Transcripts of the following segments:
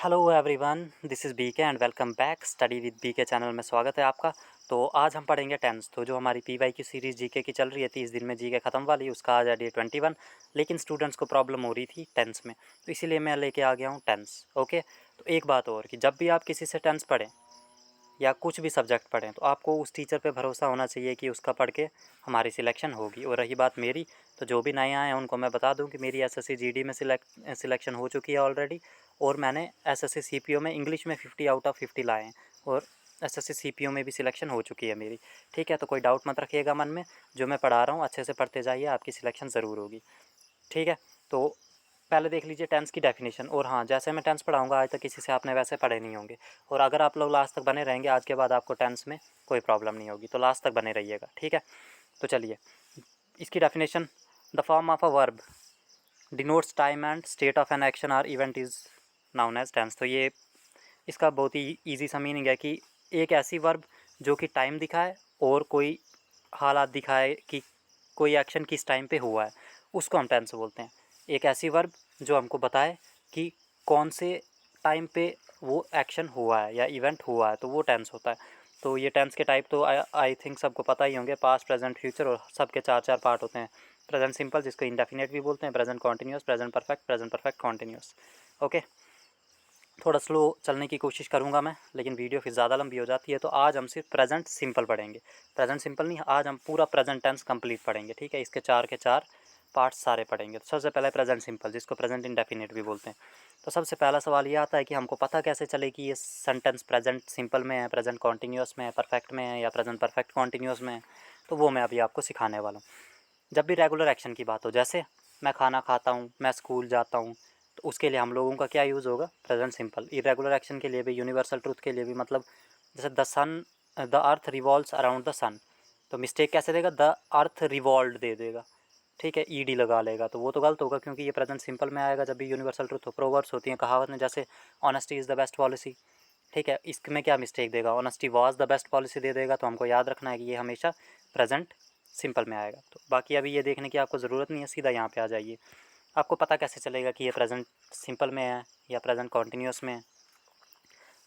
Hello everyone, this is BK and welcome back study with BK channel में स्वागत है आपका। तो आज हम पढ़ेंगे टेंस। तो जो हमारी पीवाई की सीरीज़ जीके की चल रही है 30 दिन में जीके ख़त्म वाली, उसका आज है डे 21। लेकिन स्टूडेंट्स को प्रॉब्लम हो रही थी टेंस में, तो इसीलिए मैं लेके आ गया हूँ टेंस। ओके, तो एक बात और कि जब भी आप किसी से टेंस पढ़ें या कुछ भी सब्जेक्ट पढ़ें तो आपको उस टीचर पे भरोसा होना चाहिए कि उसका पढ़ के हमारी सिलेक्शन होगी। और रही बात मेरी, तो जो भी नए आए हैं उनको मैं बता दूं कि मेरी एसएससी जीडी में सिलेक्शन हो चुकी है ऑलरेडी। और मैंने एसएससी सीपीओ में इंग्लिश में 50 आउट ऑफ 50 लाए हैं। और एसएससी सीपीओ में भी सिलेक्शन हो चुकी है मेरी। ठीक है, तो कोई डाउट मत रखिएगा मन में। जो मैं पढ़ा रहा हूँ अच्छे से पढ़ते जाइए, आपकी सिलेक्शन ज़रूर होगी। ठीक है, तो पहले देख लीजिए टेंस की डेफिनेशन। और हाँ, जैसे मैं टेंस पढ़ाऊंगा आज तक किसी से आपने वैसे पढ़े नहीं होंगे। और अगर आप लोग लास्ट तक बने रहेंगे, आज के बाद आपको टेंस में कोई प्रॉब्लम नहीं होगी, तो लास्ट तक बने रहिएगा। ठीक है, तो चलिए इसकी definition. The form of a verb denotes time and state of an action or event is known as tense. तो ये इसका बहुत ही ईजी सा मीनिंग है कि एक ऐसी वर्ब जो कि टाइम दिखाए और कोई हालात दिखाए कि कोई एक्शन किस टाइम पे हुआ है, उसको हम टेंस बोलते हैं। एक ऐसी वर्ब जो हमको बताए कि कौन से टाइम पे वो एक्शन हुआ है या इवेंट हुआ है, तो वो टेंस होता है। तो ये टेंस के टाइप तो आई थिंक सबको पता ही होंगे, पास्ट प्रेजेंट फ्यूचर, और सबके चार चार पार्ट होते हैं। प्रेजेंट सिंपल, जिसको इंडेफिनेट भी बोलते हैं, present continuous, present perfect continuous. Okay, थोड़ा स्लो चलने की कोशिश करूंगा मैं, लेकिन वीडियो फिर ज़्यादा लंबी हो जाती है। तो आज हम सिर्फ प्रेजेंट सिंपल पढ़ेंगे। प्रेजेंट सिंपल नहीं, आज हम पूरा प्रेजेंट टेंस कंप्लीट पढ़ेंगे। ठीक है, इसके चार के चार पार्ट्स सारे पढ़ेंगे। तो सबसे पहले प्रेजेंट सिंपल, जिसको प्रेजेंट इंडेफिनिट भी बोलते हैं। तो सबसे पहला सवाल ये आता है कि हमको पता कैसे चले कि ये सेंटेंस प्रेजेंट सिंपल में है, प्रेजेंट कॉन्टीन्यूस में है, परफेक्ट में है, या प्रेजेंट परफेक्ट कॉन्टीन्यूस में है। तो वो मैं अभी आपको सिखाने वाला हूँ। जब भी रेगुलर एक्शन की बात हो, जैसे मैं खाना खाता हूँ, मैं स्कूल जाता हूँ, तो उसके लिए हम लोगों का क्या यूज़ होगा? Present simple. इरेगुलर एक्शन के लिए भी, यूनिवर्सल ट्रूथ के लिए भी, मतलब जैसे the earth revolves around the sun, तो मिस्टेक कैसे देगा? द अर्थ रिवॉल्व्ड दे देगा। ठीक है, ईडी लगा लेगा, तो वो तो गलत होगा, क्योंकि ये प्रेजेंट सिंपल में आएगा जब भी यूनिवर्सल ट्रूथ हो। प्रोवर्ब्स होती हैं, कहावत में, जैसे honesty is the best policy. ठीक है, इसमें क्या मिस्टेक देगा? Honesty was the best policy दे देगा। तो हमको याद रखना है कि ये हमेशा प्रेजेंट सिंपल में आएगा। तो बाकी अभी ये देखने की आपको ज़रूरत नहीं है, सीधा यहाँ पे आ जाइए। आपको पता कैसे चलेगा कि ये प्रेजेंट सिंपल में है या प्रेजेंट कॉन्टीन्यूस में है?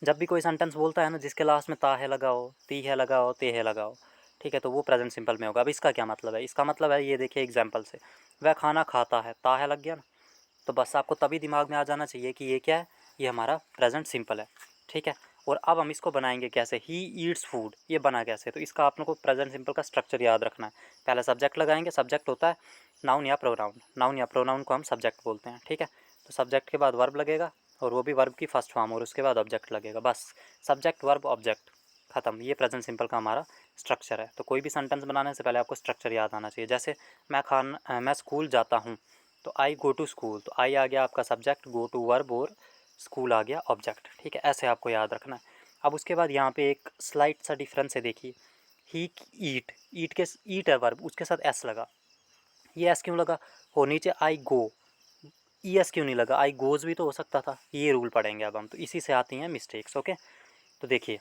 जब भी कोई सेंटेंस बोलता है ना जिसके लास्ट में ता है लगाओ, ती है लगाओ, ते है लगाओ, ठीक है, तो वो प्रेजेंट सिंपल में होगा। अब इसका क्या मतलब है? इसका मतलब है, ये देखिए एग्जाम्पल से, वह खाना खाता है, ता है लग गया ना, तो बस आपको तभी दिमाग में आ जाना चाहिए कि ये क्या है, ये हमारा प्रेजेंट सिंपल है। ठीक है, और अब हम इसको बनाएंगे कैसे? ही ईट्स फूड, ये बना कैसे? तो इसका आप लोग को प्रेजेंट सिंपल का स्ट्रक्चर याद रखना है। पहले सब्जेक्ट लगाएंगे, सब्जेक्ट होता है नाउन या प्रोनाउन, नाउन या प्रोनाउन को हम सब्जेक्ट बोलते हैं। ठीक है, तो सब्जेक्ट के बाद वर्ब लगेगा, और वो भी वर्ब की फर्स्ट फॉर्म, और उसके बाद ऑब्जेक्ट लगेगा। बस सब्जेक्ट वर्ब ऑब्जेक्ट ख़त्म। ये प्रेजेंट सिंपल का हमारा स्ट्रक्चर है। तो कोई भी सेंटेंस बनाने से पहले आपको स्ट्रक्चर याद आना चाहिए। जैसे मैं स्कूल जाता हूँ, तो आई गो टू स्कूल, तो आई आ गया आपका सब्जेक्ट, गो टू वर्ब, और स्कूल आ गया ऑब्जेक्ट। ठीक है, ऐसे आपको याद रखना है। अब उसके बाद यहाँ पे एक स्लाइट सा डिफरेंस है, देखिए। ही ईट, ईट है वर्ब, उसके साथ एस लगा। ये एस क्यों लगा? और नीचे आई गो, ई एस क्यों नहीं लगा? आई गोज़ भी तो हो सकता था। ये रूल पढ़ेंगे अब हम, तो इसी से आती हैं मिस्टेक्स। ओके, तो देखिए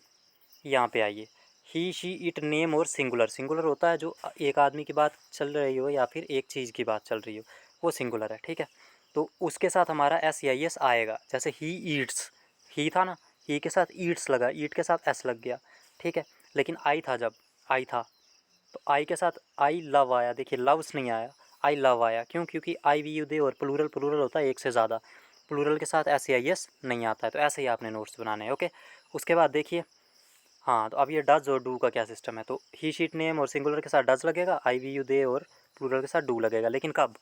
यहाँ पे आइए। ही शी इट नेम और सिंगुलर, सिंगुलर होता है जो एक आदमी की बात चल रही हो या फिर एक चीज़ की बात चल रही हो, वो सिंगुलर है। ठीक है, तो उसके साथ हमारा एस या एस आएगा। जैसे ही ईट्स, ही था ना, ही के साथ ईट्स लगा, ईट के साथ एस लग गया। ठीक है, लेकिन आई था, जब आई था तो आई के साथ आई लव आया। देखिए लव्स नहीं आया, आई लव आया। क्यों? क्योंकि आई वी यू दे, और प्लूरल प्लूरल होता है एक से ज़्यादा, प्लूरल के साथ एस या एस नहीं आता है। तो ऐसे ही आपने नोट्स बनाने हैं। ओके, उसके बाद देखिए, हाँ, तो अब ये डज और डू का क्या सिस्टम है? तो ही शीट नेम और सिंगुलर के साथ डज लगेगा, आई वी यू दे और प्लूरल के साथ डू लगेगा। लेकिन कब?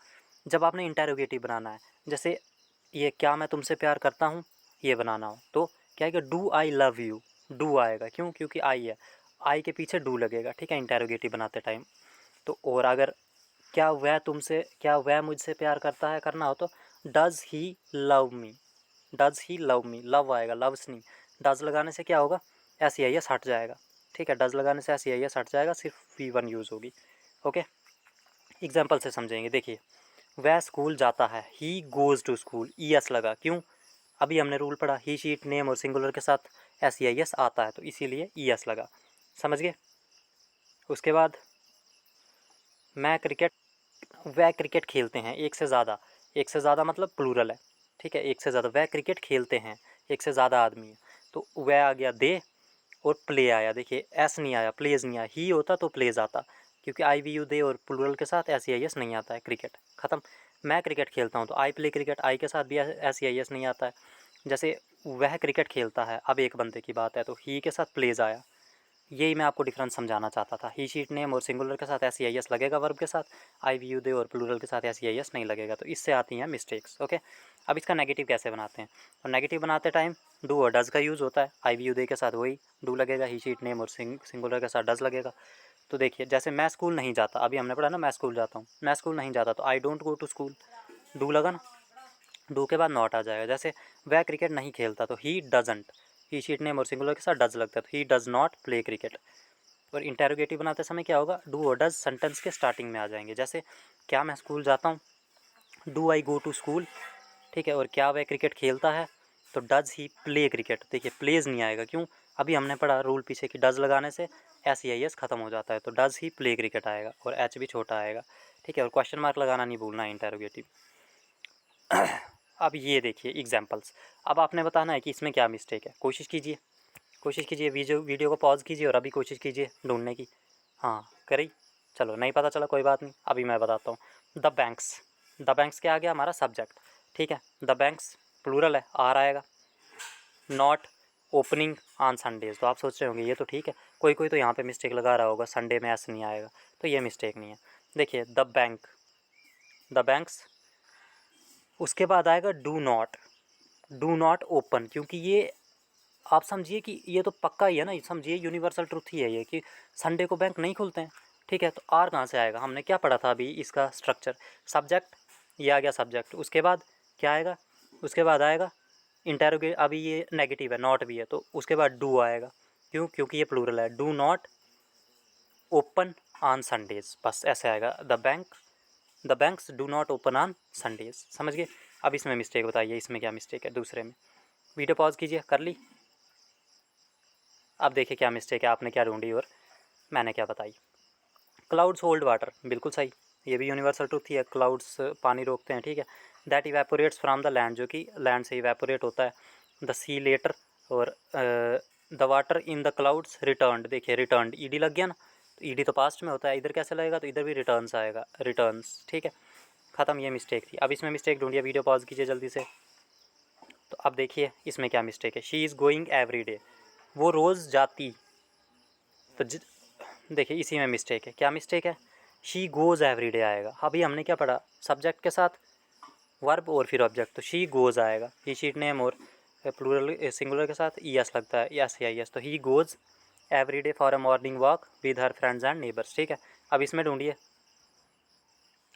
जब आपने इंटेरोगेटिव बनाना है। जैसे ये क्या मैं तुमसे प्यार करता हूँ, ये बनाना हो, तो क्या है कि do I love you, do आएगा। क्यों? क्योंकि आई है, आई के पीछे डू लगेगा। ठीक है, इंटेरोगेटिव बनाते टाइम। तो और अगर क्या वह मुझसे प्यार करता है करना हो, तो does he love me, does he love me, love आएगा, लव्स नहीं। डज़ लगाने से क्या होगा? एस ई आई एस हट जाएगा। ठीक है, डज़ लगाने से एस ई आई एस हट जाएगा, सिर्फ वी वन यूज़ होगी। ओके, एग्जाम्पल से समझेंगे। देखिए, वह स्कूल जाता है, he goes to school, E S लगा। क्यों? अभी हमने रूल पढ़ा, ही शीट नेम और सिंगुलर के साथ एस ई आई एस आता है, तो इसीलिए ई एस लगा। समझ गए? उसके बाद मैं क्रिकेट वह क्रिकेट खेलते हैं, एक से ज़्यादा, एक से ज़्यादा मतलब प्लूरल है। ठीक है, एक से ज़्यादा, वह क्रिकेट खेलते हैं, एक से ज़्यादा आदमी है, तो वह आ गया दे और प्ले आया। देखिए एस नहीं आया, प्लेज नहीं आया, ही होता तो प्लेज आता, क्योंकि आई वी यू दे और प्लूरल के साथ एस ई आई एस नहीं आता है। क्रिकेट ख़त्म। मैं क्रिकेट खेलता हूँ तो आई प्ले क्रिकेट, आई के साथ भी एस ई आई एस नहीं आता है। जैसे वह क्रिकेट खेलता है, अब एक बंदे की बात है तो ही के साथ प्लेज आया। यही मैं आपको डिफरेंस समझाना चाहता था। ही शीट नेम और सिंगुलर के साथ एस ई आई एस लगेगा वर्ब के साथ, आई वी यू दे और प्लूरल के साथ एस ई आई एस नहीं लगेगा, तो इससे आती हैं मिस्टेक्स। ओके, अब इसका नेगेटिव कैसे बनाते हैं। और नेगेटिव बनाते टाइम डू और डज़ का यूज़ होता है। आई वी यू दे के साथ वही डू लगेगा, ही शीट नेम और सिंगुलर के साथ डज़ लगेगा। तो देखिए जैसे मैं स्कूल नहीं जाता, अभी हमने पढ़ा ना मैं स्कूल जाता हूँ, मैं स्कूल नहीं जाता तो I don't go to school, do लगा ना, डू के बाद नॉट आ जाएगा। जैसे वह क्रिकेट नहीं खेलता तो he doesn't, he she it name और सिंगुलर के साथ डज लगता है तो he does not play cricket. और इंटेरोगेटिव बनाते समय क्या होगा, डू और डज सेंटेंस के स्टार्टिंग में आ जाएंगे। जैसे क्या मैं स्कूल जाता हूँ, do I go to school, ठीक है। और क्या वह क्रिकेट खेलता है, तो डज ही प्ले क्रिकेट। देखिए प्लेज नहीं आएगा, क्यों, अभी हमने पढ़ा रूल पीछे कि डज लगाने से एस ई आई एस ख़त्म हो जाता है, तो डज ही प्ले क्रिकेट आएगा और एच भी छोटा आएगा, ठीक है। और क्वेश्चन मार्क लगाना नहीं भूलना है इंटेरोगेटिव। अब ये देखिए एग्जाम्पल्स, अब आपने बताना है कि इसमें क्या मिस्टेक है। कोशिश कीजिए, कोशिश कीजिए, वीडियो को पॉज कीजिए और अभी कोशिश कीजिए ढूंढने की। हाँ करी, चलो नहीं पता चला कोई बात नहीं, अभी मैं बताता हूँ। द बैंक्स, द बैंक्स क्या आ गया हमारा सब्जेक्ट, ठीक है। द बैंक्स प्लूरल है, आर आएगा। नॉट ओपनिंग ऑन संडेज, तो आप सोच रहे होंगे ये तो ठीक है, कोई कोई तो यहाँ पे मिस्टेक लगा रहा होगा, संडे में ऐसा नहीं आएगा, तो ये मिस्टेक नहीं है। देखिए द बैंक, द बैंक्स, उसके बाद आएगा do not, do not open, क्योंकि ये आप समझिए कि ये तो पक्का ही है ना, समझिए यूनिवर्सल ट्रुथ ही है ये कि संडे को बैंक नहीं खुलते हैं, ठीक है। तो आर कहाँ से आएगा, हमने क्या पढ़ा था अभी इसका स्ट्रक्चर, सब्जेक्ट, ये आ गया सब्जेक्ट, उसके बाद क्या आएगा, उसके बाद आएगा इंटेरोगेट, अभी ये नेगेटिव है नॉट भी है तो उसके बाद डू आएगा, क्यों, क्योंकि ये प्लूरल है, do not open on Sundays, बस ऐसे आएगा। The banks do not open on Sundays, समझ गए। अब इसमें मिस्टेक बताइए, इसमें क्या मिस्टेक है दूसरे में। वीडियो पॉज कीजिए, कर ली। अब देखिए क्या मिस्टेक है, आपने क्या ढूंढी और मैंने क्या बताई। क्लाउड्स होल्ड वाटर, बिल्कुल सही, ये भी यूनिवर्सल ट्रूथ ही है, क्लाउड्स पानी रोकते हैं, ठीक है। That evaporates from the land, जो कि लैंड से इवेपोरेट होता है। द सी लेटर, और the water in the clouds returned, देखिए रिटर्नड ईडी लग गया ना, तो ईडी तो पास्ट में होता है, इधर कैसे लगेगा, तो इधर भी रिटर्न्स आएगा, रिटर्न्स, ठीक है। ख़त्म, ये मिस्टेक थी। अब इसमें मिस्टेक ढूंढिए, वीडियो पॉज कीजिए जल्दी से। तो अब देखिए इसमें क्या मिस्टेक है, she is going every day, वो रोज़ जाती, तो देखिए इसी में मिस्टेक है, क्या मिस्टेक है, शी गोज़ एवरी डे आएगा। अभी हमने क्या पढ़ा, सब्जेक्ट के साथ वर्ब और फिर ऑब्जेक्ट, तो शी गोज़ आएगा, ही शीट नेम और प्लूरल सिंगुलर के साथ ई एस लगता है, एस ए आई एस, तो he goes every day for a morning walk with her friends and neighbours, ठीक है। अब इसमें ढूंढिए,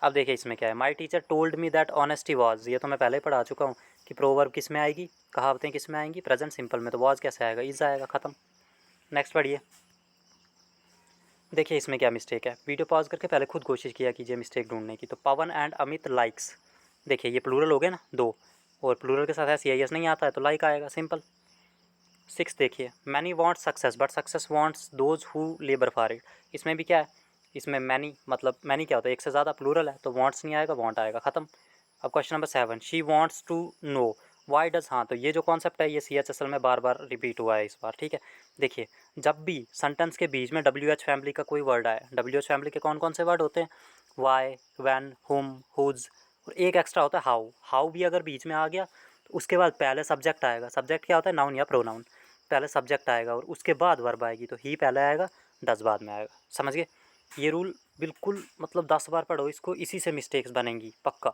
अब देखिए इसमें क्या है, my teacher told me that honesty was, ये तो मैं पहले ही पढ़ा चुका हूँ कि प्रोवर्ब किस में आएगी, कहावतें किस में आएंगी, प्रेजेंट सिंपल में, तो वॉज कैसे आएगा, इज आएगा, ख़त्म। नेक्स्ट पढ़िए, देखिए इसमें क्या मिस्टेक है, वीडियो पॉज करके पहले खुद कोशिश किया कीजिए मिस्टेक ढूंढने की। तो पवन एंड अमित लाइक्स, देखिए ये प्लूरल हो गए ना दो, और प्लूरल के साथ सी आई एस नहीं आता है तो लाइक आएगा, सिंपल। 6 देखिए, many want success but success wants those who labour for it, इसमें भी क्या है, इसमें मैनी, मतलब मैनी क्या होता है, एक से ज़्यादा, प्लूरल है तो वांट्स नहीं आएगा, वांट आएगा, ख़त्म। अब question number 7, she wants to know why does, हाँ तो ये जो कॉन्सेप्ट है ये सी एच एस एल में बार बार रिपीट हुआ है इस बार, ठीक है। देखिए जब भी सेंटेंस के बीच में डब्ल्यू एच फैमिली का कोई वर्ड आए, डब्ल्यू एच फैमिली के कौन कौन से वर्ड होते हैं, वाई, वैन, हुम, हुज, और एक एक्स्ट्रा होता है हाउ, हाउ भी अगर बीच में आ गया तो उसके बाद पहले सब्जेक्ट आएगा, सब्जेक्ट क्या होता है, नाउन या प्रोनाउन, पहले सब्जेक्ट आएगा और उसके बाद वर्ब आएगी, तो ही पहले आएगा, डज बाद में आएगा, समझ गए। ये रूल बिल्कुल मतलब 10 बार पढ़ो इसको, इसी से मिस्टेक्स बनेंगी पक्का,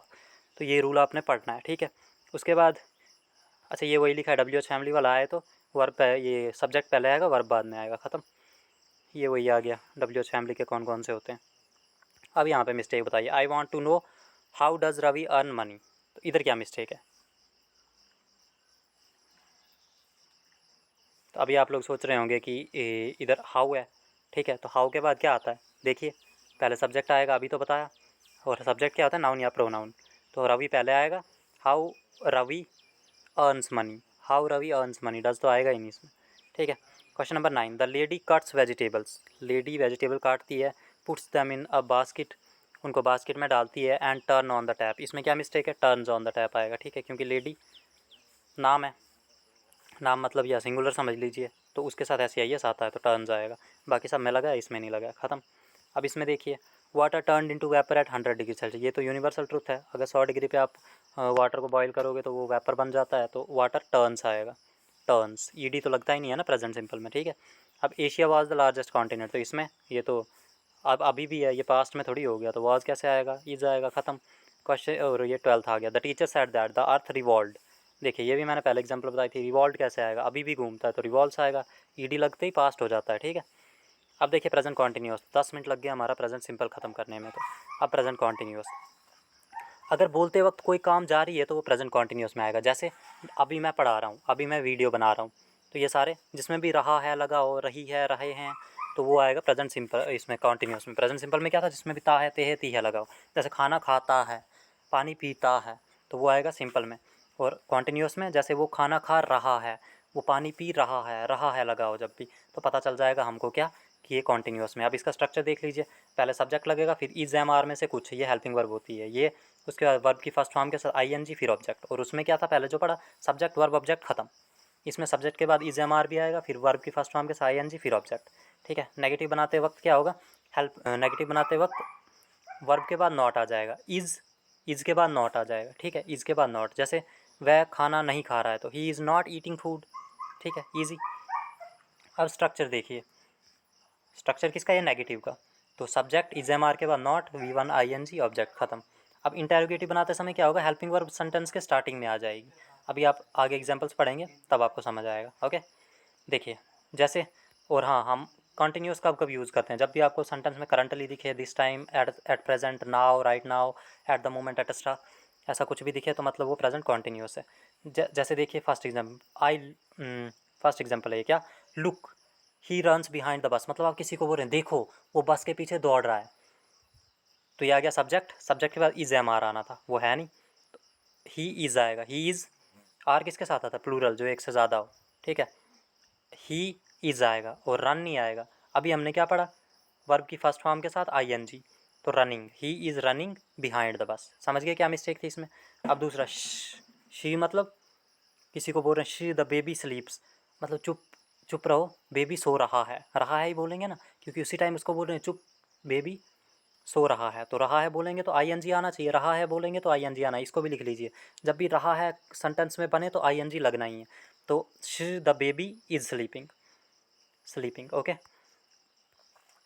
तो ये रूल आपने पढ़ना है, ठीक है। उसके बाद अच्छा ये वही लिखा है डब्ल्यू एच फैमिली वाला आए तो वर्ब, ये सब्जेक्ट पहले आएगा, वर्ब बाद में आएगा, ख़त्म। ये वही आ गया, डब्ल्यू एच फैमिली के कौन कौन से होते हैं। अब यहाँ पे मिस्टेक बताइए, I want to know how does Ravi earn money, तो इधर क्या मिस्टेक है। तो अभी आप लोग सोच रहे होंगे कि इधर हाउ है, ठीक है, तो हाउ के बाद क्या आता है, देखिए पहले सब्जेक्ट आएगा, अभी तो बताया, और सब्जेक्ट क्या होता है, नाउन या प्रोनाउन, तो रवि पहले आएगा, how Ravi earns money, how Ravi earns money, does तो आएगा ही नहीं इसमें, ठीक है। Question number 9, the lady cuts vegetables, lady vegetable काटती है, puts them in a basket, उनको बास्केट में डालती है, and turn on the tap, इसमें क्या मिस्टेक है, टर्न्स ऑन द टैप आएगा, ठीक है, क्योंकि लेडी नाम है, नाम मतलब या सिंगुलर समझ लीजिए, तो उसके साथ SEIS आता है तो टर्न्स आएगा। बाकी सब में लगा है, इसमें नहीं लगा है, ख़त्म। अब इसमें देखिए, water turn into vapour eight 100 degree Celsius, ये तो यूनिवर्सल ट्रुथ है। अगर 100 डिग्री पे आप वाटर को बॉईल करोगे तो वो वेपर बन जाता है, तो वाटर टर्न्स आएगा। टर्न्स, ED तो लगता ही नहीं है ना प्रेजेंट सिंपल में, ठीक है। अब Asia was the largest continent, तो इसमें ये तो अब अभी भी है, ये पास्ट में थोड़ी हो गया, तो वाज कैसे आएगा, इज आएगा, ख़त्म क्वेश्चन। और ये 12th आ गया, the teacher said that the earth revolved. देखिए ये भी मैंने पहले एग्जांपल बताई थी, रिवॉल्व कैसे आएगा, अभी भी घूमता है तो रिवॉल्व्स आएगा, ED लगते ही पास्ट हो जाता है, ठीक है। अब देखिए प्रेजेंट कॉन्टीन्यूअस, 10 मिनट लग गया हमारा प्रेजेंट सिंपल ख़त्म करने में। तो अब प्रेजेंट कॉन्टीन्यूअस, अगर बोलते वक्त कोई काम जारी है तो वो प्रेजेंट कॉन्टीन्यूअस में आएगा। जैसे अभी मैं पढ़ा रहा हूँ, अभी मैं वीडियो बना रहा हूँ, तो ये सारे जिसमें भी रहा है लगा हो, रही है, रहे हैं, तो वो आएगा प्रेजेंट सिंपल, इसमें कॉन्टीन्यूअस में। प्रेजेंट सिंपल में क्या था, जिसमें भी ता है, ते है, ती है लगा हो। जैसे खाना खाता है, पानी पीता है, तो वो आएगा सिंपल में। और कॉन्टीन्यूअस में जैसे वो खाना खा रहा है, वो पानी पी रहा है लगा हो जब भी, तो पता चल जाएगा हमको क्या, कि ये कॉन्टीन्यूअस में। अब इसका स्ट्रक्चर देख लीजिए, पहले सब्जेक्ट लगेगा, फिर इज एम आर में से कुछ, ये हेल्पिंग वर्ब होती है ये, उसके बाद वर्ब की फर्स्ट फॉर्म के साथ ING फिर ऑब्जेक्ट। और उसमें क्या था पहले जो पढ़ा, सब्जेक्ट वर्ब ऑब्जेक्ट खत्म। इसमें सब्जेक्ट के बाद इज एम आर भी आएगा, फिर वर्ब की फर्स्ट फॉर्म के साथ ING फिर ऑब्जेक्ट, ठीक है। नेगेटिव बनाते वक्त क्या होगा, नेगेटिव बनाते वक्त वर्ब के बाद नॉट आ जाएगा, इज़ के बाद नॉट आ जाएगा, ठीक है। इज़ के बाद नॉट, जैसे वह खाना नहीं खा रहा है तो he is not eating food, ठीक है, ईजी। अब स्ट्रक्चर देखिए, स्ट्रक्चर किसका, ये नेगेटिव का, तो सब्जेक्ट इज एम आर के बाद नॉट, V1 ING ऑब्जेक्ट, खत्म। अब इंटेरोगेटिव बनाते समय क्या होगा, हेल्पिंग वर्ब सेंटेंस के स्टार्टिंग में आ जाएगी। अभी आप आगे एग्जांपल्स पढ़ेंगे तब आपको समझ आएगा, ओके। देखिए जैसे, और हाँ, हम कंटिन्यूस कब कब यूज़ करते हैं, जब भी आपको सेंटेंस में करंटली दिखे, this time, at present, now, right now, at the moment, etcetera, ऐसा कुछ भी दिखे तो मतलब वो प्रेजेंट कॉन्टीन्यूस है। जैसे देखिए फर्स्ट एग्जाम्पल, फर्स्ट एग्जाम्पल है क्या, look he runs behind the bus, मतलब आप किसी को बोल रहे हैं देखो वो बस के पीछे दौड़ रहा है, तो ये आ गया सब्जेक्ट, सब्जेक्ट के बाद इज एम आर आना था, वो है नहीं, तो ही इज़ आएगा, ही इज़। आर किसके साथ आता है, प्लूरल, जो एक से ज़्यादा हो, ठीक है। ही इज़ आएगा और रन नहीं आएगा। अभी हमने क्या पढ़ा, वर्ब की फर्स्ट फॉर्म के साथ ING, तो running, he is running behind the bus. समझ गए क्या मिस्टेक थी इसमें। अब दूसरा, शी मतलब किसी को बोल रहे हैं शी द बेबी स्लीप्स, मतलब चुप चुप रहो, बेबी सो रहा है ही बोलेंगे ना, क्योंकि उसी टाइम उसको बोल रहे हैं चुप, बेबी सो रहा है, तो रहा है बोलेंगे तो ING आना चाहिए, रहा है बोलेंगे तो ING आना है। इसको भी लिख लीजिए, जब भी रहा है सेंटेंस में बने तो ING लगना ही है। तो she the baby is sleeping, sleeping, okay.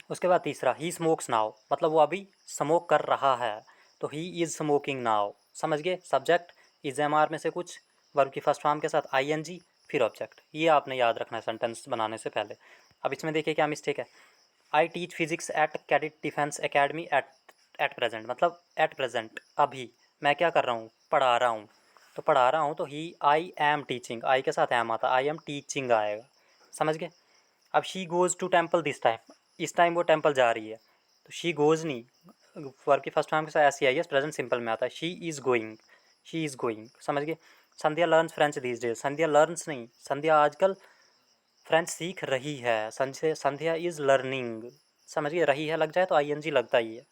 उसके बाद तीसरा, ही स्मोक्स नाउ, मतलब वो अभी स्मोक कर रहा है, तो ही इज़ स्मोकिंग नाउ। समझ गए, सब्जेक्ट इज एम आर में से कुछ, वर्ब की फर्स्ट फॉर्म के साथ ING फिर ऑब्जेक्ट, ये आपने याद रखना है सेंटेंस बनाने से पहले। अब इसमें देखिए क्या मिस्टेक है, I teach physics at cadet defence academy at present, मतलब एट प्रेजेंट, अभी मैं क्या कर रहा हूँ, पढ़ा रहा हूँ, तो पढ़ा रहा हूँ तो ही, आई एम टीचिंग, आई के साथ एम आता, आई एम टीचिंग आएगा, समझ गए। अब she goes to temple this time, इस टाइम वो टेम्पल जा रही है, तो शी गोज़ नहीं, वर्ब की फर्स्ट फॉर्म के साथ SEIS प्रेजेंट सिंपल में आता है, she is going, she is going, समझ गए। Sandhya learns French these days, Sandhya learns नहीं, संध्या आजकल फ्रेंच सीख रही है, संध्या इज़ लर्निंग, समझ गए। रही है लग जाए तो ING लगता ही है।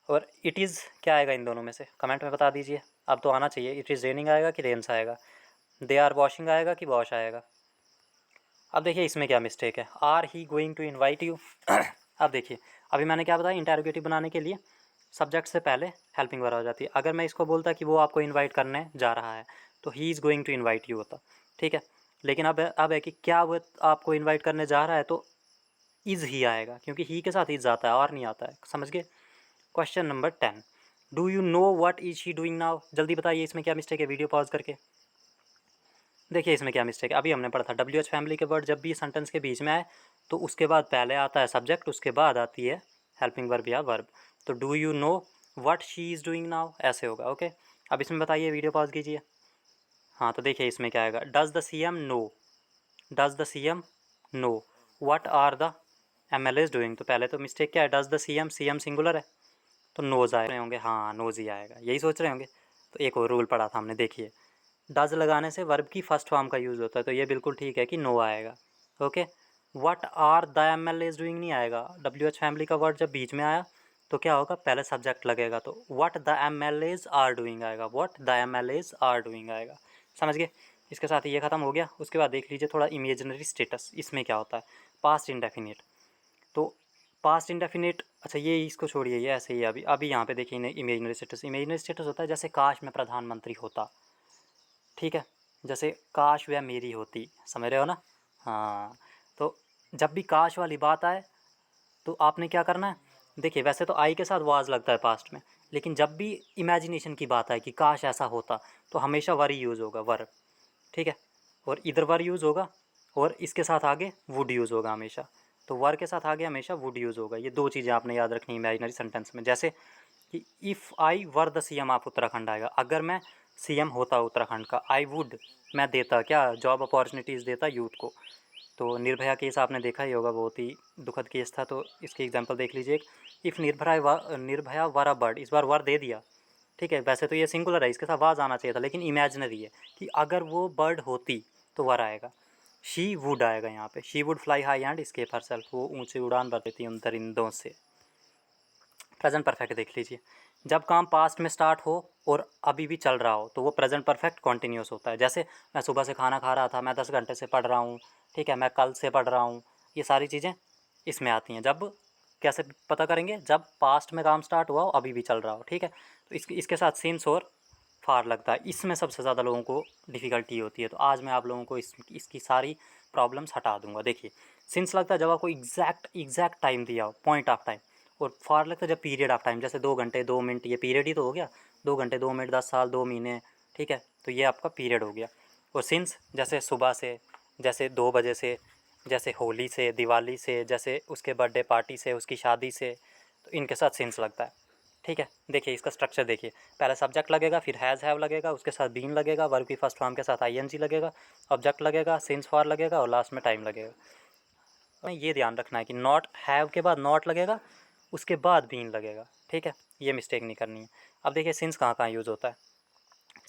और इट इज़ क्या आएगा इन दोनों में से, कमेंट में बता दीजिए। अब तो आना चाहिए, इट इज़ रेनिंग आएगा कि रेन्स आएगा, दे आर वॉशिंग आएगा कि वॉश आएगा। अब देखिए इसमें क्या मिस्टेक है, are he going to invite you. अब देखिए, अभी मैंने क्या बताया, इंटेरोगेटिव बनाने के लिए सब्जेक्ट से पहले हेल्पिंग वर्ब आ जाती है। अगर मैं इसको बोलता कि वो आपको इनवाइट करने जा रहा है, तो he is going to invite you होता, ठीक है। लेकिन अब है कि क्या वो आपको इनवाइट करने जा रहा है, तो इज़ ही आएगा, क्योंकि ही के साथ इज़ आता है और नहीं आता है, समझ गए। Question number 10, do you know what is she doing now, जल्दी बताइए इसमें क्या मिस्टेक है, वीडियो पॉज करके देखिए इसमें क्या मिस्टेक है। अभी हमने पढ़ा था WH फैमिली के वर्ड जब भी सेंटेंस के बीच में आए तो उसके बाद पहले आता है सब्जेक्ट, उसके बाद आती है हेल्पिंग वर्ब या वर्ब। तो do you know what she is doing now, ऐसे होगा, ओके। अब इसमें बताइए, वीडियो पॉज कीजिए। हाँ तो देखिए इसमें क्या आएगा, does the CM know, does the CM know what are the MLAs doing. तो पहले तो मिस्टेक क्या है, डज़ द CM सिंगुलर है तो नोज़ आए रहे होंगे, हाँ नोज़ ही आएगा, यही सोच रहे होंगे। तो एक और रूल पढ़ा था हमने, देखिए डज लगाने से वर्ब की फर्स्ट फॉर्म का यूज़ होता है, तो ये बिल्कुल ठीक है कि नो आएगा, okay. What are the MLAs doing नहीं आएगा, WH फैमिली का वर्ड जब बीच में आया तो क्या होगा, पहले सब्जेक्ट लगेगा, तो what the MLAs are doing आएगा, what the MLAs are doing आएगा, समझ गए। इसके साथ ये ख़त्म हो गया। उसके बाद देख लीजिए थोड़ा इमेजिनरी स्टेटस, इसमें क्या होता है, पास्ट इंडेफिनिट। तो पास्ट इंडेफिनिट, अच्छा ये इसको छोड़िए, ये ऐसे ही अभी यहाँ पे देखिए इमेजिनरी स्टेटस। इमेजिनरी स्टेटस होता है जैसे काश मैं प्रधानमंत्री होता, ठीक है, जैसे काश वह मेरी होती, समझ रहे हो ना। हाँ, तो जब भी काश वाली बात आए तो आपने क्या करना है, देखिए वैसे तो आई के साथ वाज लगता है पास्ट में, लेकिन जब भी इमेजिनेशन की बात आए कि काश ऐसा होता, तो हमेशा वर ही यूज़ होगा, वर, ठीक है। और इधर वर यूज़ होगा और इसके साथ आगे वुड यूज़ होगा हमेशा। तो वर के साथ आगे हमेशा वुड यूज़ होगा। ये दो चीज़ें आपने याद रखनी इमेजिनरी सेंटेंस में। जैसे कि if I were the CM of Uttarakhand आएगा, अगर मैं सीएम होता उत्तराखंड का, आई वुड, मैं देता क्या, जॉब अपॉर्चुनिटीज़ देता यूथ को। तो निर्भया केस आपने देखा ही होगा, बहुत ही दुखद केस था। तो इसकी एग्जांपल देख लीजिए एक, if Nirbhaya were a bird, इस बार वर दे दिया, ठीक है। वैसे तो ये सिंगुलर है, इसके साथ वाज आना चाहिए था, लेकिन इमेजिनरी है कि अगर वो बर्ड होती तो वर आएगा। शी वुड आएगा यहाँ पे, she would fly high and escape herself, वो ऊंची उड़ान भर देती उन दरिंदों से। प्रेजेंट परफेक्ट देख लीजिए, जब काम पास्ट में स्टार्ट हो और अभी भी चल रहा हो तो वो प्रेजेंट परफेक्ट कॉन्टीन्यूस होता है। जैसे मैं सुबह से खाना खा रहा था, मैं 10 घंटे से पढ़ रहा हूँ, ठीक है, मैं कल से पढ़ रहा हूँ, ये सारी चीज़ें इसमें आती हैं। जब कैसे पता करेंगे, जब पास्ट में काम स्टार्ट हुआ हो, अभी भी चल रहा हो, ठीक है। तो इसके साथ सिंस और फार लगता है, इसमें सबसे ज़्यादा लोगों को डिफ़िकल्टी होती है। तो आज मैं आप लोगों को इसकी सारी प्रॉब्लम्स हटा दूंगा। देखिए, सिंस लगता है जब आपको एग्जैक्ट टाइम दिया हो, पॉइंट ऑफ टाइम। और फार लगता है जब पीरियड ऑफ टाइम, जैसे 2 घंटे 2 मिनट, ये पीरियड ही तो हो गया, 2 घंटे 2 मिनट 10 साल 2 महीने, ठीक है, तो ये आपका पीरियड हो गया। और सिंस जैसे सुबह से, जैसे 2 बजे से, जैसे होली से, दिवाली से, जैसे उसके बर्थडे पार्टी से, उसकी शादी से, तो इनके साथ सिंस लगता है, ठीक है। देखिए इसका स्ट्रक्चर देखिए, पहले सब्जेक्ट लगेगा, फिर हैज़ हैव लगेगा, उसके साथ बीन लगेगा, वर्ब की फर्स्ट फॉर्म के साथ आईएनजी लगेगा, ऑब्जेक्ट लगेगा, सिंस फॉर लगेगा और लास्ट में टाइम लगेगा। ये ध्यान रखना है कि नॉट हैव के बाद नॉट लगेगा, उसके बाद बीन लगेगा, ठीक है, ये मिस्टेक नहीं करनी है। अब देखिए सिंस कहाँ कहाँ यूज़ होता है।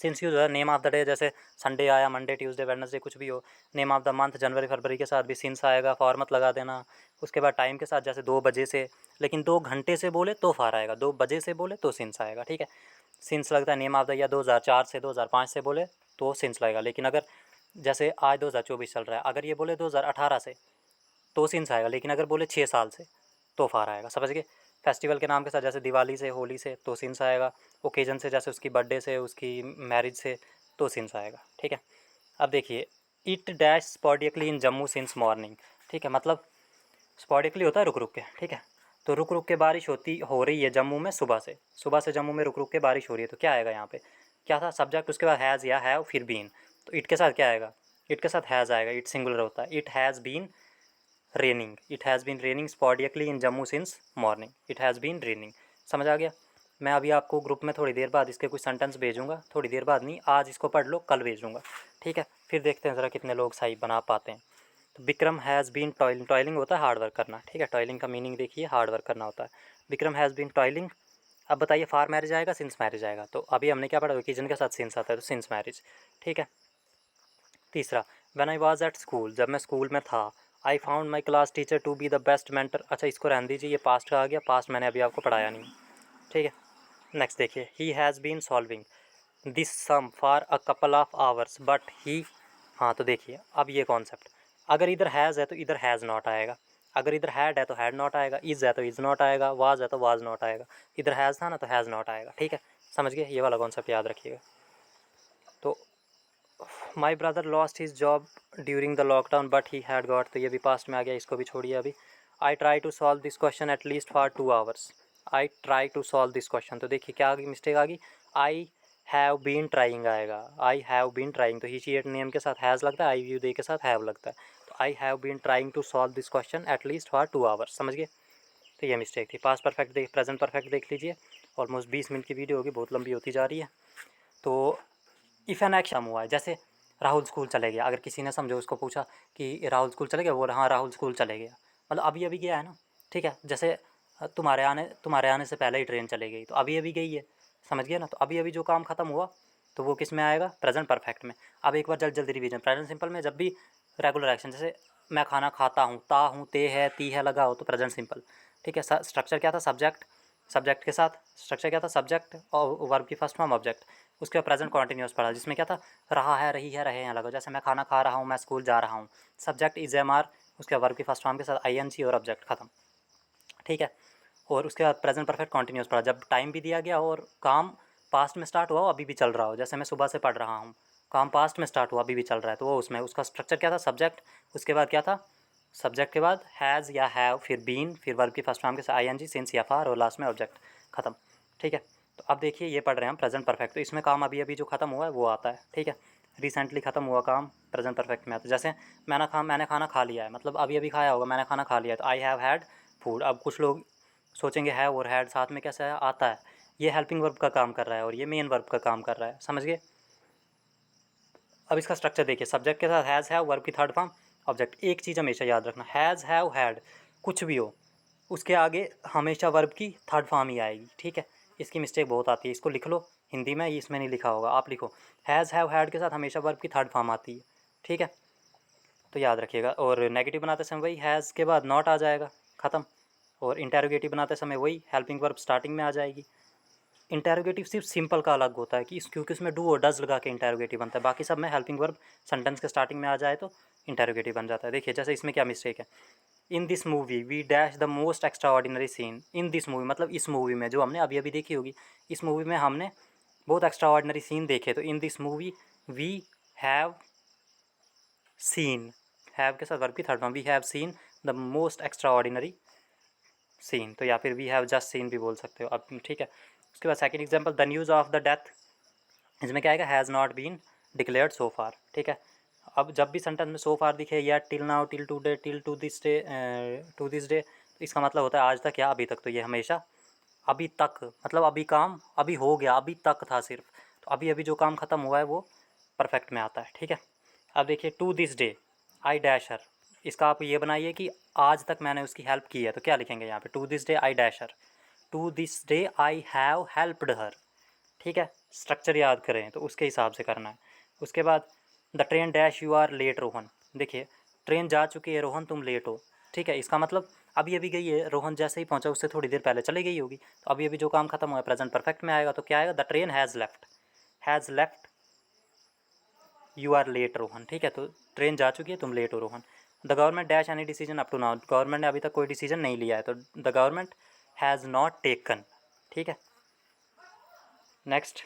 सिंस यूज़ होता है नेम ऑफ़ द डे, जैसे संडे आया, मंडे ट्यूसडे वेडनेसडे कुछ भी हो। नेम ऑफ़ द मंथ जनवरी फरवरी के साथ भी सिंस आएगा, फॉर मत लगा देना। उसके बाद टाइम के साथ जैसे 2 बजे से, लेकिन 2 घंटे से बोले तो फार आएगा, 2 बजे से बोले तो सिंस आएगा, ठीक है। सिंस लगता है नेम ऑफ़ द ईयर 2004 से 2005 से बोले तो सिंस लगेगा। लेकिन अगर जैसे आज 2024 चल रहा है, अगर ये बोले 2018 से तो सिंस आएगा, लेकिन अगर बोले 6 साल से तो फार आएगा, समझ गए। फेस्टिवल के नाम के साथ जैसे दिवाली से, होली से तो सिंस आएगा। ओकेजन से जैसे उसकी बर्थडे से, उसकी मैरिज से तो सिंस आएगा, ठीक है। अब देखिए, it dash sporadically in Jammu since morning, ठीक है, मतलब स्पॉडिकली होता है रुक रुक के, ठीक है। तो रुक रुक के बारिश हो रही है जम्मू में सुबह से जम्मू में रुक रुक के बारिश हो रही है। तो क्या आएगा यहाँ पे, क्या था सब्जेक्ट, उसके बाद हैज़ या हैव फिर बीन। तो इट के साथ क्या आएगा, इट के साथ हैज़ आएगा, इट सिंगुलर होता है। It has been raining, it has been raining sporadically in Jammu since morning, it has been raining. समझ आ गया। मैं अभी आपको ग्रुप में थोड़ी देर बाद इसके कुछ सेंटेंस भेजूंगा, थोड़ी देर बाद नहीं, आज इसको पढ़ लो, कल भेजूंगा, ठीक है। फिर देखते हैं ज़रा कितने लोग सही बना पाते हैं। तो Vikram has been toiling, toiling होता है हार्ड वर्क करना, ठीक है, टॉयलिंग का मीनिंग देखिए हार्ड वर्क करना होता है। Vikram has been toiling. अब बताइए फार मैरिज आएगा सिंस मैरिज आएगा। तो अभी हमने क्या पढ़ा, ओकेजन के साथ सिंस आता है, तो सिंस मैरिज, ठीक है। तीसरा, when I was at school, जब मैं स्कूल में था, I found my class teacher to be the best mentor. अच्छा इसको रहने दीजिए, ये पास्ट का आ गया, पास्ट मैंने अभी आपको पढ़ाया नहीं, ठीक है। नेक्स्ट देखिए, he has been solving this sum for a couple of hours but he. हाँ तो देखिए अब ये कॉन्सेप्ट, अगर इधर हैज़ है तो इधर हैज़ नॉट आएगा, अगर इधर हैड है तो हैड नॉट आएगा, इज़ है तो इज़ नॉट आएगा, वाज है तो वाज नॉट आएगा। इधर हैज़ था ना तो हैज़ नॉट आएगा, ठीक है। समझ गए, ये वाला कॉन्सेप्ट याद रखिएगा। तो my brother lost his job during the lockdown but he had got, तो ये भी पास्ट में आ गया, इसको भी छोड़िए अभी। I try to solve this question at least for 2 hours, I try to solve this question. तो देखिए क्या मिस्टेक आ गई, आई हैव बीन ट्राइंग आएगा, आई हैव बीन ट्राइंग, तो ही ची नेम के साथ हैज़ लगता है, आई यू दे के साथ हैव लगता है। तो I have been trying to solve this question at least for 2 hours, समझ गए। तो ये मिस्टेक थी। पास्ट परफेक्ट प्रेजेंट परफेक्ट देख लीजिए, ऑलमोस्ट 20 मिनट की वीडियो होगी, बहुत लंबी होती जा रही है। तो इफ़ एन एक्शन हुआ है, जैसे राहुल स्कूल चले गया, अगर किसी ने समझो उसको पूछा कि राहुल स्कूल चले गया, वो हाँ राहुल स्कूल चले गया, मतलब अभी अभी गया है ना, ठीक है। जैसे तुम्हारे आने से पहले ही ट्रेन चली गई, तो अभी अभी गई है, समझ गया ना। तो अभी अभी जो काम ख़त्म हुआ तो वो किस में आएगा, प्रेजेंट परफेक्ट में। अब एक बार जल्दी रिवीजन, प्रेजेंट सिंपल में जब भी रेगुलर एक्शन, जैसे मैं खाना खाता हूँ, ता हूँ, ते है, ती है लगा हो तो प्रेजेंट सिंपल, ठीक है। स्ट्रक्चर क्या था, सब्जेक्ट, सब्जेक्ट के साथ स्ट्रक्चर क्या था, सब्जेक्ट और वर्ब की फर्स्ट फॉर्म ऑब्जेक्ट, उसके बाद प्रेजेंट कॉन्टीन्यूअस पढ़ा जिसमें क्या था, रहा है, रही है, रहे हैं लगा। जैसे मैं खाना खा रहा हूँ, मैं स्कूल जा रहा हूँ, सब्जेक्ट इज एम आर, उसके बाद वर्ब की फर्स्ट फॉर्म के साथ ING और ऑब्जेक्ट खत्म, ठीक है। और उसके बाद प्रेजेंट परफेक्ट कॉन्टीन्यूअस पढ़ा जब टाइम भी दिया गया और काम पास्ट में स्टार्ट हुआ हो अभी भी चल रहा हो। जैसे मैं सुबह से पढ़ रहा हूँ, काम पास्ट में स्टार्ट हुआ अभी भी चल रहा है, तो वो उसमें उसका स्ट्रक्चर क्या था, सब्जेक्ट, उसके बाद क्या था, सब्जेक्ट के बाद हैज़ या हैव, फिर बीन, फिर वर्ब की फर्स्ट फॉर्म के साथ ING, सिंस या फार, और लास्ट में ऑब्जेक्ट खत्म, ठीक है। तो अब देखिए ये पढ़ रहे हैं हम प्रेजेंट परफेक्ट, तो इसमें काम अभी अभी जो खत्म हुआ है वो आता है, ठीक है। रिसेंटली खत्म हुआ काम प्रेजेंट परफेक्ट में आता है। जैसे मैंने खाना खा लिया है, मतलब अभी अभी खाया होगा, मैंने खाना खा लिया है, तो आई हैव हैड फूड। अब कुछ लोग सोचेंगे है और हैड साथ में कैसे आता है, ये हेल्पिंग वर्ब का काम कर रहा है और ये मेन वर्ब का काम कर रहा है, समझ गए। अब इसका स्ट्रक्चर देखिए, सब्जेक्ट के साथ हैज़ हैव, वर्ब की थर्ड फॉर्म, ऑब्जेक्ट। एक चीज़ हमेशा याद रखना, हैज़ हैव हैड कुछ भी हो उसके आगे हमेशा वर्ब की थर्ड फॉर्म ही आएगी, ठीक है। इसकी मिस्टेक बहुत आती है, इसको लिख लो हिंदी में, इसमें नहीं लिखा होगा, आप लिखो हैज़ हैव हैड के साथ हमेशा वर्ब की थर्ड फॉर्म आती है, ठीक है। तो याद रखिएगा। और नेगेटिव बनाते समय वही हैज़ के बाद नॉट आ जाएगा, ख़त्म। और इंटेरोगेटिव बनाते समय वही हेल्पिंग वर्ब स्टार्टिंग में आ जाएगी। इंटेरोगेटिव सिर्फ सिंपल का अलग होता है कि क्योंकि उसमें डू और डज लगा के इंटेरोगेटिव बनता है, बाकी सब में हेल्पिंग वर्ब सेंटेंस के स्टार्टिंग में आ जाए तो इंटेरोगेटिव बन जाता है। देखिए जैसे इसमें क्या मिस्टेक है, in this movie we dash the most extraordinary scene. In this movie मतलब इस मूवी में, जो हमने अभी अभी देखी होगी, इस मूवी में हमने बहुत एक्स्ट्रा ऑर्डिनरी सीन देखे, तो in this movie we have seen, have के साथ वर्ब की third form, we have seen the most extraordinary scene, तो या फिर वी हैव जस्ट सीन भी बोल सकते हो अब, ठीक है। उसके बाद second example, the news of the death, इसमें क्या आएगा, हैज़ नॉट बीन डिक्लेयर्ड सो फार, ठीक है। अब जब भी सेंटेंस में सो फार दिखे या till now, till two day, till two this day, तो इसका मतलब होता है आज तक या अभी तक, तो ये हमेशा अभी तक, मतलब अभी काम अभी हो गया, अभी तक था सिर्फ, तो अभी अभी जो काम ख़त्म हुआ है वो परफेक्ट में आता है, ठीक है। अब देखिए to this day I dash her, इसका आप ये बनाइए कि आज तक मैंने उसकी हेल्प की है, तो क्या लिखेंगे यहाँ पे, to this day I dash her, to this day I have helped her, ठीक है। स्ट्रक्चर याद करें तो उसके हिसाब से करना है। उसके बाद the train dash you are late Rohan, देखिए ट्रेन जा चुकी है रोहन, तुम लेट हो, ठीक है। इसका मतलब अभी अभी गई है, रोहन जैसे ही पहुंचा उससे थोड़ी देर पहले चली गई होगी, तो अभी अभी जो काम खत्म हुआ है प्रेजेंट परफेक्ट में आएगा, तो क्या आएगा, the train has left you are late Rohan, ठीक है। तो ट्रेन जा चुकी है, तुम लेट हो Rohan. The government dash any decision up to now, government ने अभी तक कोई डिसीजन नहीं लिया है, तो the government has not taken, ठीक है। Next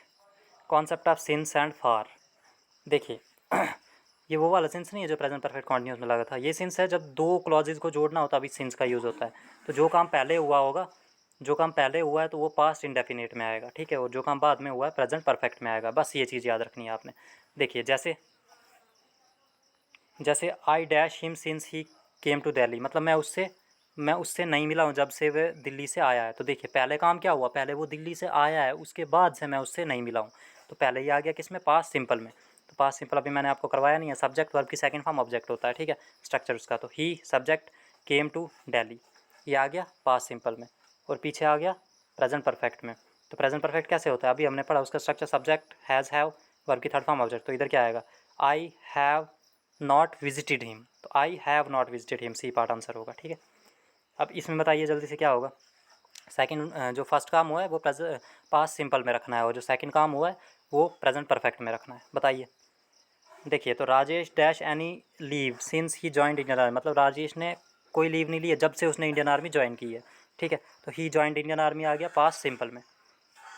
concept of since and for, देखिए ये वो वाला सिंस नहीं है जो प्रेजेंट परफेक्ट कॉन्टिन्यूस में लगा था, ये सिंस है जब दो क्लॉजेज को जोड़ना होता है, अभी सिंस का यूज़ होता है। तो जो काम पहले हुआ होगा, जो काम पहले हुआ है तो वो पास्ट इंडेफिनिट में आएगा, ठीक है, और जो काम बाद में हुआ है प्रेजेंट परफेक्ट में आएगा, बस ये चीज़ याद रखनी है आपने। देखिए जैसे जैसे I dash him since he came to Delhi, मतलब मैं उससे नहीं मिला हूँ जब से वह दिल्ली से आया है। तो देखिए पहले काम क्या हुआ, पहले वो दिल्ली से आया है, उसके बाद से मैं उससे नहीं मिला हूँ, तो पहले ये आ गया किस में, पास्ट सिंपल में। तो पास्ट सिंपल अभी मैंने आपको करवाया नहीं है, सब्जेक्ट वर्ब की सेकंड फॉर्म ऑब्जेक्ट होता है, ठीक है, स्ट्रक्चर उसका। तो ही सब्जेक्ट, केम टू दिल्ली, ये आ गया पास्ट सिंपल में, और पीछे आ गया प्रेजेंट परफेक्ट में। तो प्रेजेंट परफेक्ट कैसे होता है, अभी हमने पढ़ा, उसका structure subject, has have, verb की थर्ड फॉर्म ऑब्जेक्ट। तो इधर क्या आएगा, I have not visited him, तो I have not visited him, C part answer होगा, ठीक है। अब इसमें बताइए जल्दी से क्या होगा, सेकंड जो फर्स्ट काम हुआ है वो पास्ट सिंपल में रखना है, और जो सेकंड काम हुआ है वो प्रेजेंट परफेक्ट में रखना है, बताइए। देखिए तो Rajesh dash any leave since he joined Indian army, मतलब राजेश ने कोई लीव नहीं ली है जब से उसने इंडियन आर्मी ज्वाइन की है, ठीक है। तो ही जॉइंड इंडियन आर्मी आ गया पास्ट सिंपल में,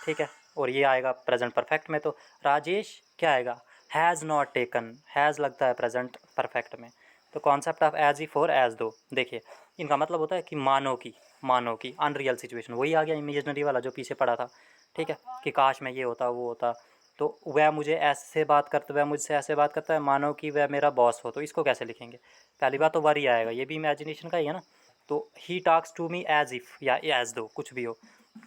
ठीक है, और ये आएगा प्रेजेंट परफेक्ट में। तो राजेश क्या आएगा, हैज़ नॉट टेकन, हैज़ लगता है प्रेजेंट परफेक्ट में। तो कॉन्सेप्ट ऑफ एज इफ और एज दो, देखिए इनका मतलब होता है कि मानो की अनरियल सिचुएशन, वही आ गया इमेजिनरी वाला जो पीछे पड़ा था, ठीक है, कि काश में ये होता वो होता, तो वह मुझे ऐसे बात करता, वह मुझसे ऐसे बात करता है, मानो कि वह मेरा बॉस हो, तो इसको कैसे लिखेंगे, पहली बात तो वर ही आएगा, ये भी इमेजिनेशन का ही है ना। तो he talks to me as if या एज दो, कुछ भी हो,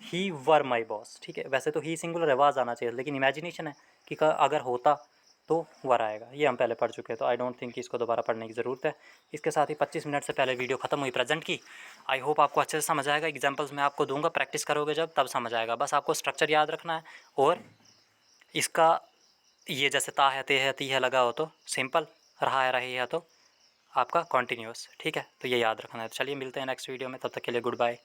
ही वर माई बॉस, ठीक है। वैसे तो ही सिंगुलर आवाज़ आना चाहिए, लेकिन इमेजिनेशन है कि अगर होता तो वर आएगा, ये हम पहले पढ़ चुके हैं, तो आई डोंट थिंक कि इसको दोबारा पढ़ने की ज़रूरत है। इसके साथ ही 25 मिनट से पहले वीडियो ख़त्म हुई प्रेजेंट की। आई होप आपको अच्छे से समझ आएगा, एग्जांपल्स मैं आपको दूंगा, प्रैक्टिस करोगे जब तब समझ आएगा, बस आपको स्ट्रक्चर याद रखना है। और इसका ये जैसे ता है, ते है, ती है लगा हो तो सिंपल, रहा है, रही है तो आपका कॉन्टीन्यूअस, ठीक है। तो ये याद रखना है। तो चलिए मिलते हैं नेक्स्ट वीडियो में, तब तक के लिए गुड बाय।